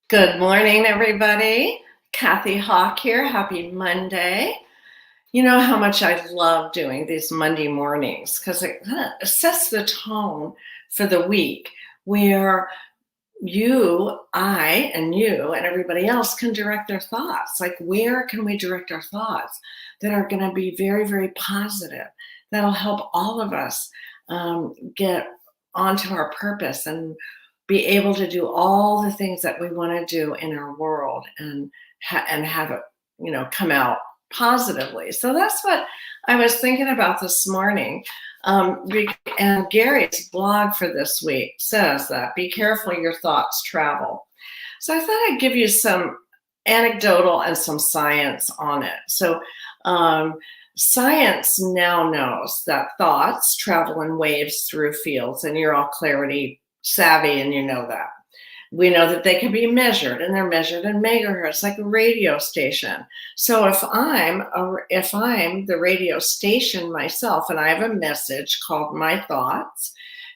Good morning, everybody. Kathy Hawk here. Happy Monday. You know how much I love doing these Monday mornings because it kind of sets the tone for the week where you and everybody else can direct their thoughts. Like, where can we direct our thoughts that are going to be very, very positive? That'll help all of us get onto our purpose and be able to do all the things that we want to do in our world and have it, come out positively. So that's what I was thinking about this morning. And Gary's blog for this week says that be careful your thoughts travel. So I thought I'd give you some anecdotal and some science on it. So science now knows that thoughts travel in waves through fields, and you're all clarity savvy and you know that. We know that they can be measured, and they're measured in megahertz, like a radio station. So if I'm the radio station myself, and I have a message called my thoughts,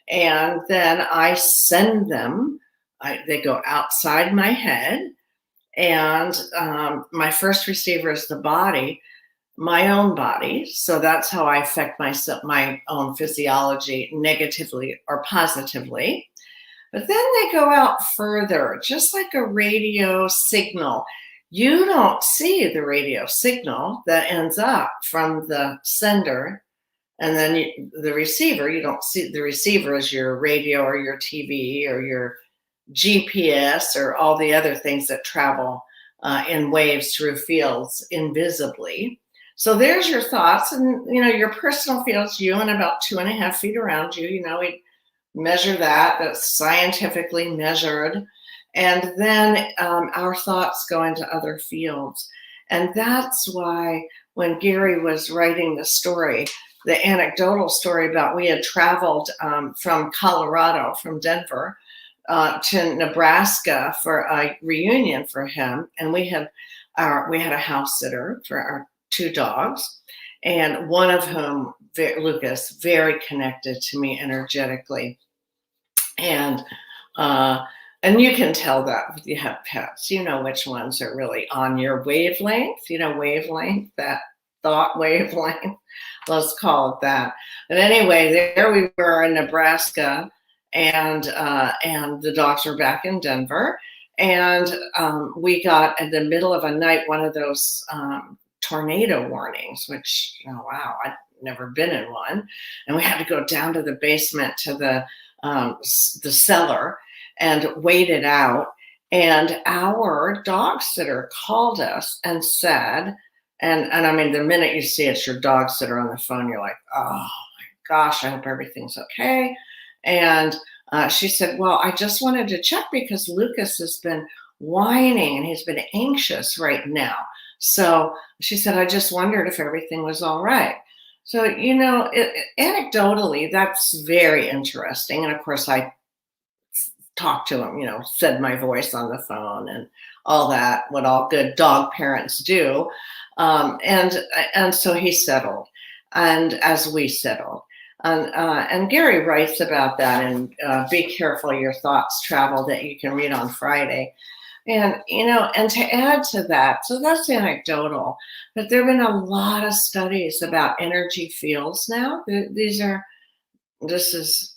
and then I send them, they go outside my head, and my first receiver is the body, my own body. So that's how I affect myself, my own physiology, negatively or positively. But then they go out further, just like a radio signal. You don't see the radio signal that ends up from the sender, and then the receiver. You don't see the receiver as your radio or your TV or your GPS or all the other things that travel in waves through fields invisibly. So there's your thoughts, and your personal fields, you and about 2.5 feet around you. We measure that. That's scientifically measured. And then our thoughts go into other fields. And that's why when Gary was writing the story, the anecdotal story about we had traveled from Colorado, from Denver, to Nebraska for a reunion for him. And we had a house sitter for our 2 dogs, and one of whom, Lucas, very connected to me energetically. And you can tell that if you have pets, which ones are really on your wavelength, that thought wavelength, let's call it that. But anyway, there we were in Nebraska, and the dogs were back in Denver, and we got in the middle of a night one of those tornado warnings, which, wow, I'd never been in one. And we had to go down to the basement to the cellar and wait it out. And our dog sitter called us and said, and I mean, the minute you see it's your dog sitter on the phone, you're like, oh my gosh, I hope everything's okay. And she said, well, I just wanted to check because Lucas has been whining and he's been anxious right now. So she said, I just wondered if everything was all right. So, anecdotally, that's very interesting. And of course, I talked to him, said my voice on the phone and all that, what all good dog parents do. And so he settled, and as we settled. And Gary writes about that in Be Careful Your Thoughts Travel, that you can read on Friday. And, and to add to that, so that's anecdotal, but there have been a lot of studies about energy fields now. This is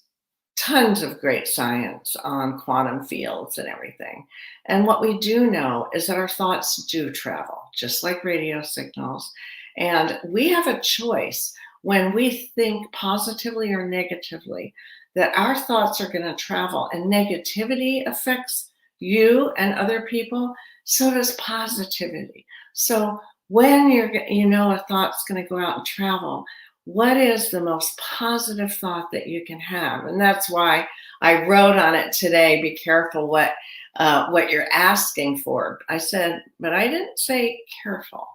tons of great science on quantum fields and everything. And what we do know is that our thoughts do travel, just like radio signals. And we have a choice when we think positively or negatively, that our thoughts are going to travel, and negativity affects you and other people, so does positivity. So when a thought's going to go out and travel, what is the most positive thought that you can have? And that's why I wrote on it today, be careful what you're asking for. I said, but I didn't say careful.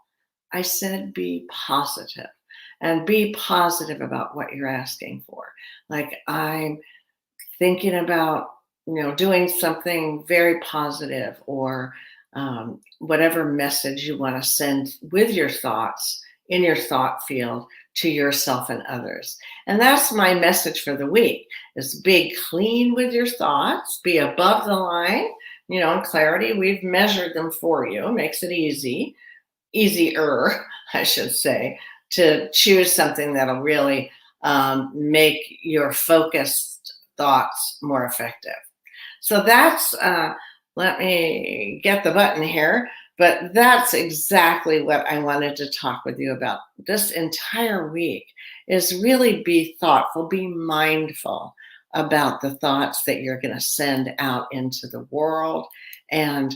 I said be positive, and be positive about what you're asking for. Like, I'm thinking about doing something very positive, or whatever message you want to send with your thoughts in your thought field to yourself and others. And that's my message for the week, is be clean with your thoughts, be above the line, In Clarity, we've measured them for you. It makes it easier, I should say, to choose something that'll really make your focused thoughts more effective. So let me get the button here, but that's exactly what I wanted to talk with you about this entire week is really be thoughtful, be mindful about the thoughts that you're going to send out into the world and